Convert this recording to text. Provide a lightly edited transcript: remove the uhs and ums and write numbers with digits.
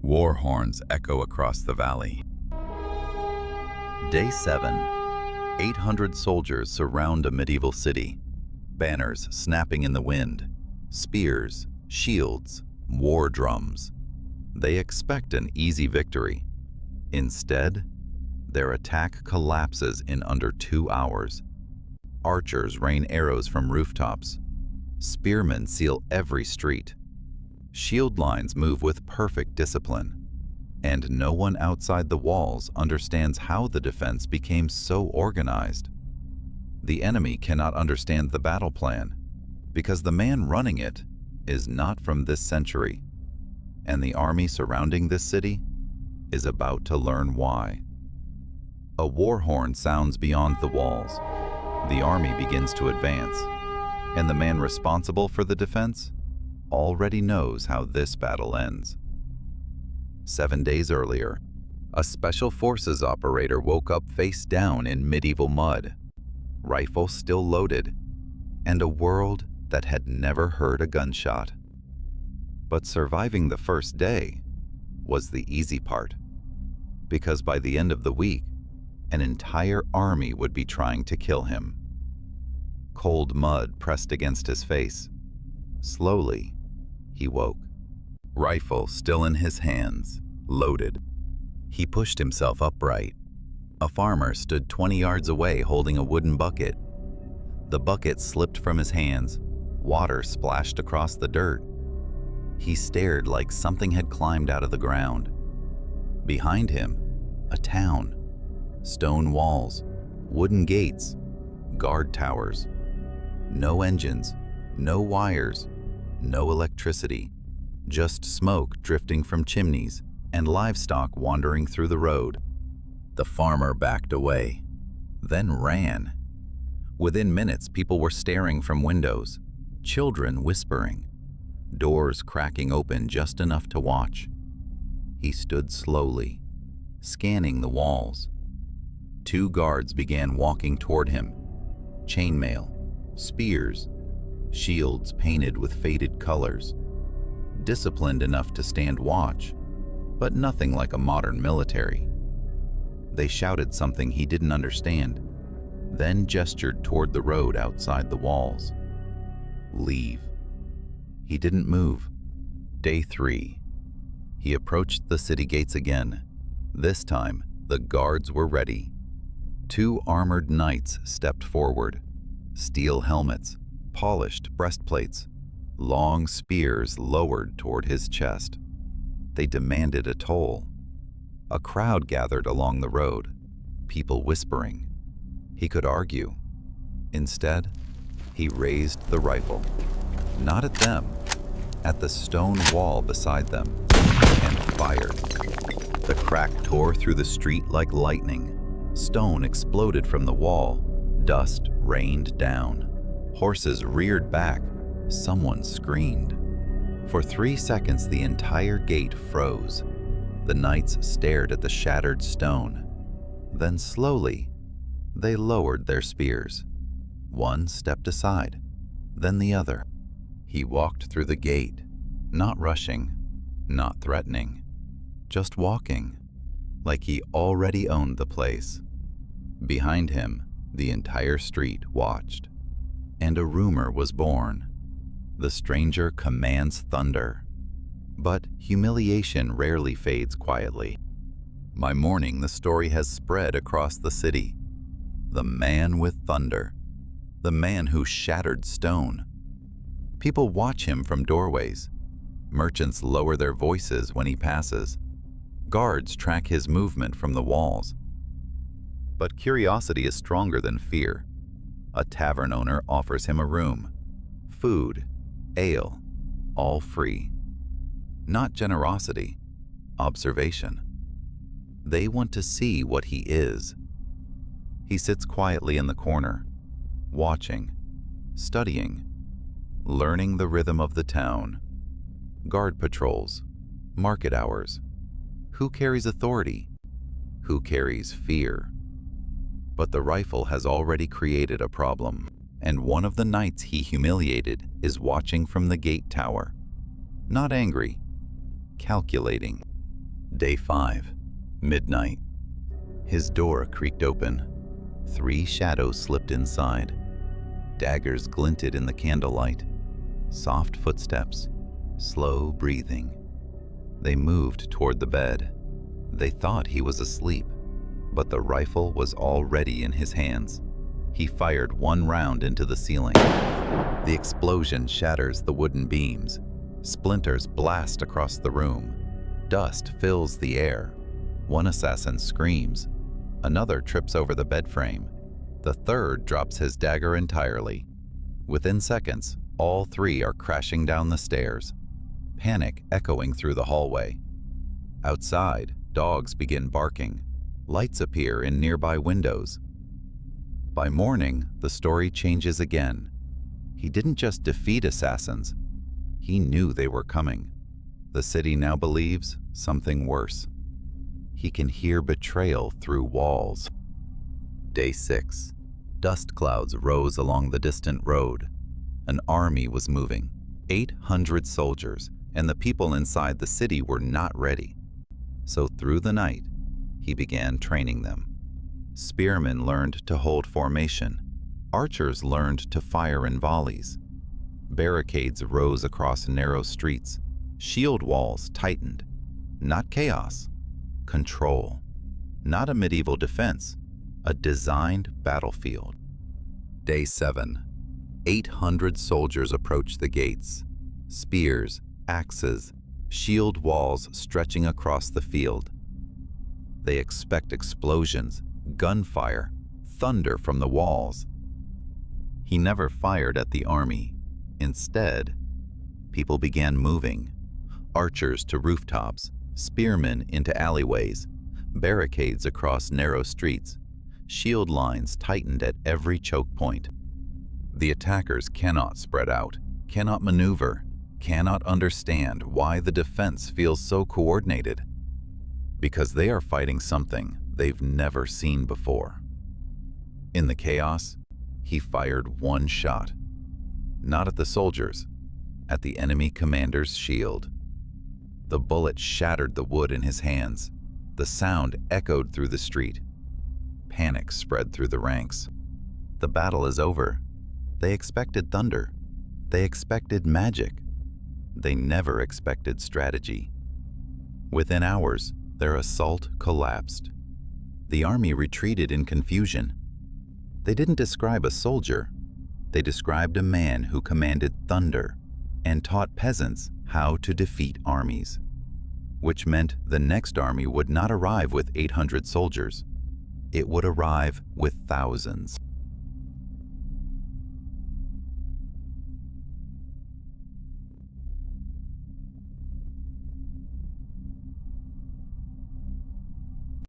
War horns echo across the valley. Day 7. 800 soldiers surround a medieval city. Banners snapping in the wind. Spears, shields, war drums. They expect an easy victory. Instead, their attack collapses in under 2 hours. Archers rain arrows from rooftops. Spearmen seal every street. Shield lines move with perfect discipline, and no one outside the walls understands how the defense became so organized. The enemy cannot understand the battle plan, because the man running it is not from this century, and the army surrounding this city is about to learn why. A war horn sounds beyond the walls. The army begins to advance, and the man responsible for the defense already knows how this battle ends. 7 days earlier, a special forces operator woke up face down in medieval mud, rifle still loaded, and a world that had never heard a gunshot. But surviving the first day was the easy part, because by the end of the week, an entire army would be trying to kill him. Cold mud pressed against his face. Slowly, he woke, rifle still in his hands, loaded. He pushed himself upright. A farmer stood 20 yards away holding a wooden bucket. The bucket slipped from his hands. Water splashed across the dirt. He stared like something had climbed out of the ground. Behind him, a town. Stone walls, wooden gates, guard towers. No engines, no wires, no electricity, just smoke drifting from chimneys and livestock wandering through the road. The farmer backed away, then ran. Within minutes, people were staring from windows, children whispering, doors cracking open just enough to watch. He stood slowly, scanning the walls. 2 guards began walking toward him. Chainmail, spears, shields painted with faded colors. Disciplined enough to stand watch, but nothing like a modern military. They shouted something he didn't understand, then gestured toward the road outside the walls. Leave. He didn't move. Day 3. He approached the city gates again. This time, the guards were ready. 2 armored knights stepped forward. Steel helmets, polished breastplates, long spears lowered toward his chest. They demanded a toll. A crowd gathered along the road, people whispering. He could argue. Instead, he raised the rifle. Not at them, at the stone wall beside them, and fired. The crack tore through the street like lightning. Stone exploded from the wall. Dust rained down. Horses reared back. Someone screamed. For 3 seconds, the entire gate froze. The knights stared at the shattered stone. Then slowly, they lowered their spears. One stepped aside, then the other. He walked through the gate, not rushing, not threatening, just walking, like he already owned the place. Behind him, the entire street watched, and a rumor was born. The stranger commands thunder. But humiliation rarely fades quietly. By morning, the story has spread across the city. The man with thunder. The man who shattered stone. People watch him from doorways. Merchants lower their voices when he passes. Guards track his movement from the walls. But curiosity is stronger than fear. A tavern owner offers him a room. Food, ale, all free. Not generosity, observation. They want to see what he is. He sits quietly in the corner, watching, studying, learning the rhythm of the town. Guard patrols, market hours. Who carries authority? Who carries fear? But the rifle has already created a problem, and one of the knights he humiliated is watching from the gate tower. Not angry, calculating. Day 5, midnight. His door creaked open. 3 shadows slipped inside. Daggers glinted in the candlelight. Soft footsteps, slow breathing. They moved toward the bed. They thought he was asleep, but the rifle was already in his hands. He fired 1 round into the ceiling. The explosion shatters the wooden beams. Splinters blast across the room. Dust fills the air. 1 assassin screams. Another trips over the bed frame. The 3rd drops his dagger entirely. Within seconds, all 3 are crashing down the stairs, panic echoing through the hallway. Outside, dogs begin barking. Lights appear in nearby windows. By morning, the story changes again. He didn't just defeat assassins. He knew they were coming. The city now believes something worse. He can hear betrayal through walls. Day 6. Dust clouds rose along the distant road. An army was moving, 800 soldiers, and the people inside the city were not ready. So through the night, he began training them. Spearmen learned to hold formation. Archers learned to fire in volleys. Barricades rose across narrow streets. Shield walls tightened. Not chaos, control. Not a medieval defense, a designed battlefield. Day 7. 800 soldiers approach the gates. Spears, axes, shield walls stretching across the field. They expect explosions, gunfire, thunder from the walls. He never fired at the army. Instead, people began moving. Archers to rooftops, spearmen into alleyways, barricades across narrow streets. Shield lines tightened at every choke point. The attackers cannot spread out, cannot maneuver, cannot understand why the defense feels so coordinated. Because they are fighting something they've never seen before. In the chaos, he fired 1 shot. Not at the soldiers, at the enemy commander's shield. The bullet shattered the wood in his hands. The sound echoed through the street. Panic spread through the ranks. The battle is over. They expected thunder. They expected magic. They never expected strategy. Within hours, their assault collapsed. The army retreated in confusion. They didn't describe a soldier. They described a man who commanded thunder and taught peasants how to defeat armies, which meant the next army would not arrive with 800 soldiers. It would arrive with thousands.